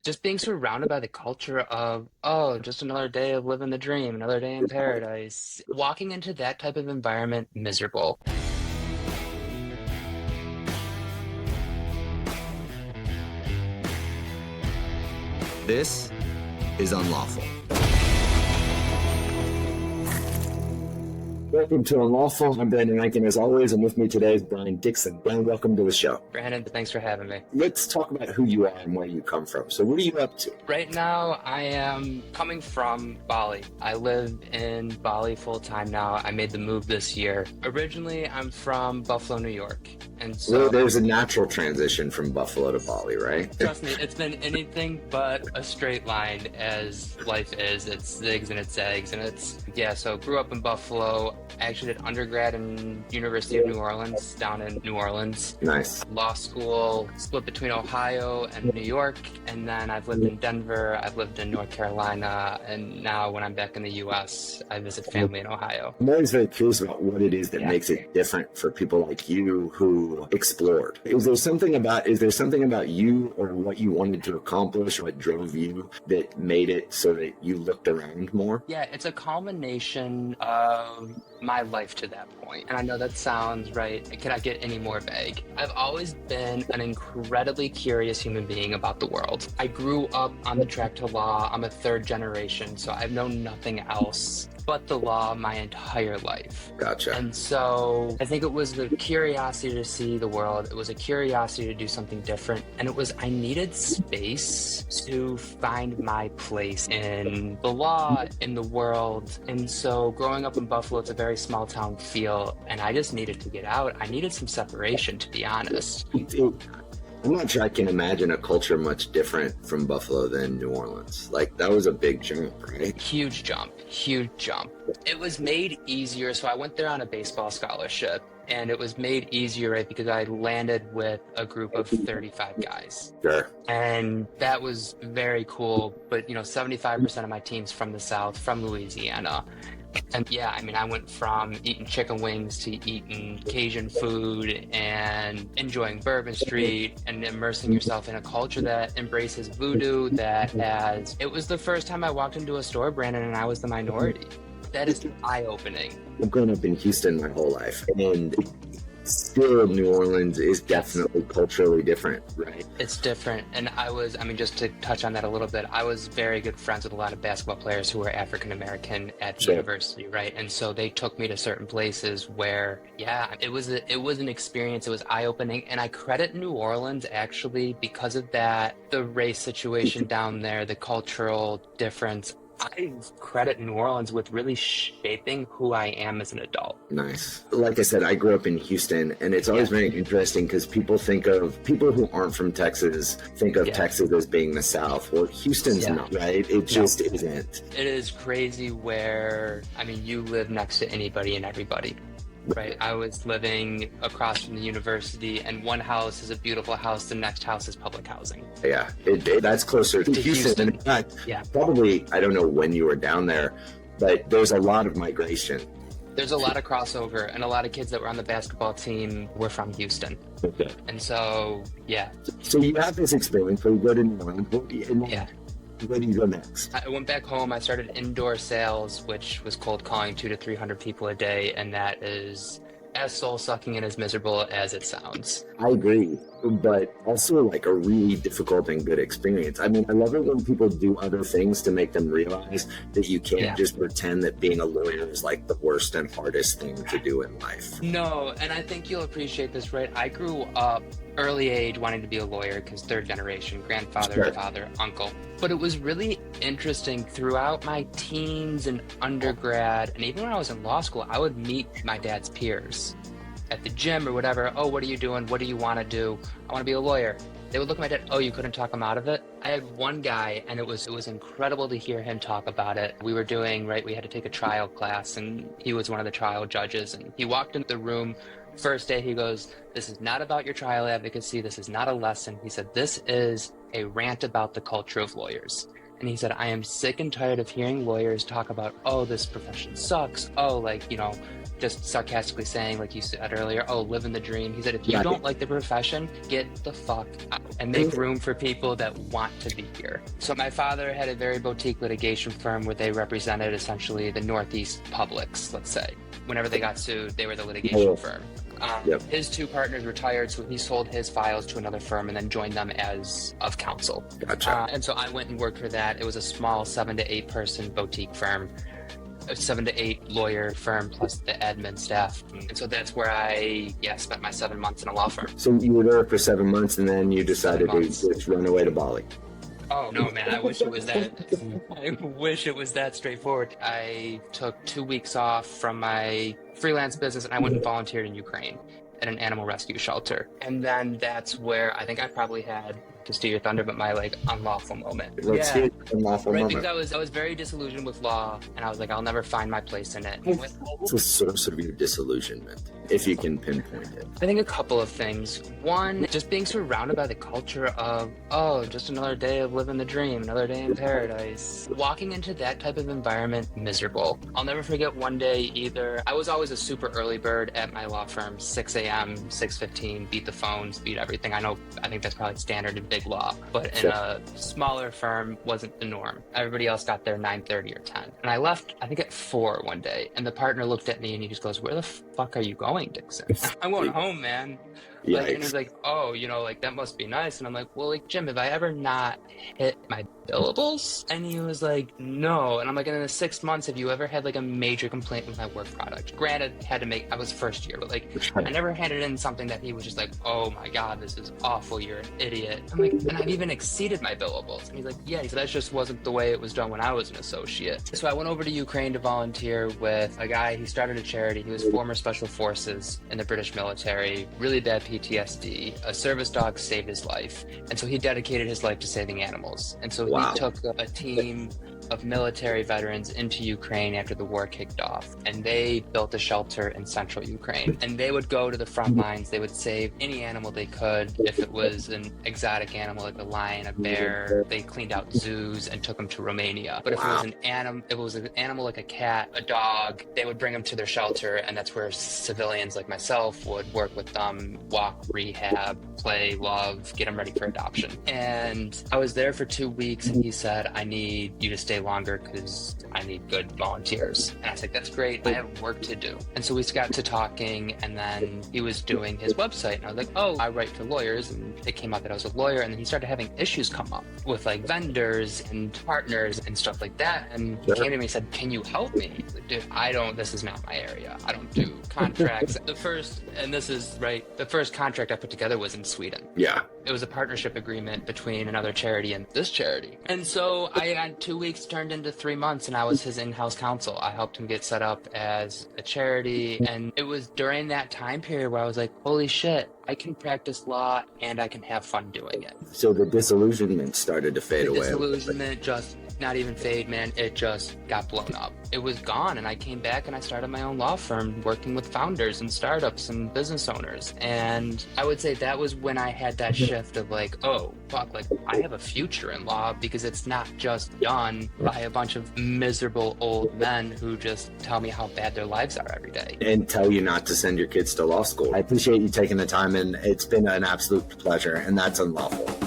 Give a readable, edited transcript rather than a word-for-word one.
just being surrounded by the culture of, oh, just another day of living the dream, another day in paradise. Walking into that type of environment, miserable. This is Unlawful. Welcome to Unlawful. I'm Brandon Renken, as always, and with me today is Brian Dixon. Brian, welcome to the show. Brandon, thanks for having me. Let's talk about who you are and where you come from. So what are you up to? Right now, I am coming from Bali. I live in Bali full time now. I made the move this year. Originally, I'm from Buffalo, New York. And so Well, there's a natural transition from Buffalo to Bali, right? trust me, it's been anything but a straight line as life is. It's zigs and it's zags and so grew up in Buffalo. I actually did undergrad in University of New Orleans, down in New Orleans. Nice. Law school, split between Ohio and New York, and then I've lived in Denver, I've lived in North Carolina, and now when I'm back in the US, I visit family in Ohio. I'm always very curious about what it is that makes it different for people like you who explored. Is there something about you or what you wanted to accomplish or what drove you that made it so that you looked around more? Yeah, it's a culmination of my life to that point. And I know that sounds right. Can I get any more vague? I've always been an incredibly curious human being about the world. I grew up on the track to law. I'm a third generation, so I've known nothing else but the law my entire life. Gotcha. And so I think it was the curiosity to see the world. It was a curiosity to do something different. And I needed space to find my place in the law, in the world. And so growing up in Buffalo, it's a very small town feel. And I just needed to get out. I needed some separation, to be honest. I'm not sure I can imagine a culture much different from Buffalo than New Orleans. Like, that was a big jump, right? Huge jump. It was made easier. So I went there on a baseball scholarship, and it was made easier, right, because I landed with a group of 35 guys. Sure. And that was very cool. But, 75% of my team's from the South, from Louisiana. And I went from eating chicken wings to eating Cajun food and enjoying Bourbon Street and immersing yourself in a culture that embraces voodoo, it was the first time I walked into a store, Brandon, and I was the minority. That is eye-opening. I've grown up in Houston my whole life, and still New Orleans is definitely culturally different, right? It's different. And just to touch on that a little bit, I was very good friends with a lot of basketball players who were African American at the university, right? And so they took me to certain places where, it was an experience. It was eye-opening. And I credit New Orleans actually because of that, the race situation down there, the cultural difference. I credit New Orleans with really shaping who I am as an adult. Nice. Like I said, I grew up in Houston, and it's always very interesting because people who aren't from Texas think of Texas as being the South. Well, Houston's not, right? It just isn't. It is crazy where, you live next to anybody and everybody. Right. I was living across from the university, and one house is a beautiful house. The next house is public housing. Yeah, that's closer to Houston. In fact, probably, I don't know when you were down there, but there's a lot of migration. There's a lot of crossover, and a lot of kids that were on the basketball team were from Houston. Okay. And so, So you have this experience where you go to New Orleans. Where do you go next? I went back home. I started indoor sales, which was cold calling 200 to 300 people a day. And that is as soul-sucking and as miserable as it sounds. I agree, but also like a really difficult and good experience. I love it when people do other things to make them realize that you can't just pretend that being a lawyer is like the worst and hardest thing to do in life. No, and I think you'll appreciate this, right? I grew up early age wanting to be a lawyer because third generation, grandfather, father, uncle. But it was really interesting throughout my teens and undergrad, and even when I was in law school, I would meet my dad's peers at the gym or whatever. Oh, what are you doing? What do you want to do? I want to be a lawyer. They would look at my dad. Oh, you couldn't talk him out of it? I had one guy, and it was incredible to hear him talk about it. We were doing, we had to take a trial class, and he was one of the trial judges, and he walked into the room. First day, he goes, "This is not about your trial advocacy. This is not a lesson." He said, "This is a rant about the culture of lawyers." And he said, I am sick and tired of hearing lawyers talk about, oh, this profession sucks. Oh, like, you know, just sarcastically saying, like you said earlier, oh, living the dream. He said, if you don't like the profession, get the fuck out and make room for people that want to be here. So my father had a very boutique litigation firm where they represented essentially the Northeast publics, let's say. Whenever they got sued, they were the litigation firm. His two partners retired, so he sold his files to another firm and then joined them as of counsel. Gotcha. And so I went and worked for that. It was a small 7 to 8 person boutique firm, a 7 to 8 lawyer firm plus the admin staff. And so that's where I spent my 7 months in a law firm. So you were there for 7 months and then you decided to just run away to Bali. Oh no, man! I wish it was that. I wish it was that straightforward. I took 2 weeks off from my freelance business and I went and volunteered in Ukraine at an animal rescue shelter. And then that's where I think I probably had, to steal your thunder, but my like unlawful moment. Let's hear unlawful moment. Because I was very disillusioned with law, and I was like, I'll never find my place in it. What's the source of your disillusionment, if you can pinpoint it? I think a couple of things. One, just being surrounded by the culture of, oh, just another day of living the dream, another day in paradise. Walking into that type of environment, miserable. I'll never forget one day either. I was always a super early bird at my law firm, 6 a.m., 6:15, beat the phones, beat everything. I think that's probably standard in big law, but in a smaller firm wasn't the norm. Everybody else got there 9:30 or 10. And I left, I think at 4 one day, and the partner looked at me and he just goes, where the fuck are you going, Dixon? I'm going home, man. Like, and he's like, oh, you know, like that must be nice. And I'm like, well, like, Jim, have I ever not hit my billables? And he was like, no. And I'm like, in the 6 months, have you ever had like a major complaint with my work product? Granted, I was first year, but like, I never handed in something that he was just like, oh my God, this is awful. You're an idiot. I'm like, and I've even exceeded my billables. And he's like, yeah. He said, that just wasn't the way it was done when I was an associate. So I went over to Ukraine to volunteer with a guy. He started a charity. He was former special forces in the British military, really bad PTSD. A service dog saved his life. And so he dedicated his life to saving animals. And so he took a team of military veterans into Ukraine after the war kicked off. And they built a shelter in central Ukraine. And they would go to the front lines. They would save any animal they could. If it was an exotic animal like a lion, a bear, they cleaned out zoos and took them to Romania. But if it was an animal like a cat, a dog, they would bring them to their shelter. And that's where civilians like myself would work with them, walk, rehab, play, love, get them ready for adoption. And I was there for 2 weeks and he said, I need you to stay longer because I need good volunteers. And I was like, that's great. I have work to do. And so we got to talking, and then he was doing his website. And I was like, oh, I write for lawyers. And it came out that I was a lawyer. And then he started having issues come up with like vendors and partners and stuff like that. And he came to me and said, can you help me? I was like, dude, this is not my area. I don't do contracts. The first contract I put together was in Sweden. Yeah. It was a partnership agreement between another charity and this charity. And so I had 2 weeks turned into 3 months, and I was his in-house counsel. I helped him get set up as a charity. And it was during that time period where I was like, holy shit, I can practice law and I can have fun doing it. So the disillusionment started to fade away. Disillusionment just not even fade, man. It just got blown up. It was gone, and I came back and I started my own law firm working with founders and startups and business owners. And I would say that was when I had that shift of like, oh, fuck, like I have a future in law because it's not just done by a bunch of miserable old men who just tell me how bad their lives are every day. And tell you not to send your kids to law school. I appreciate you taking the time, and it's been an absolute pleasure, and that's Unlawful.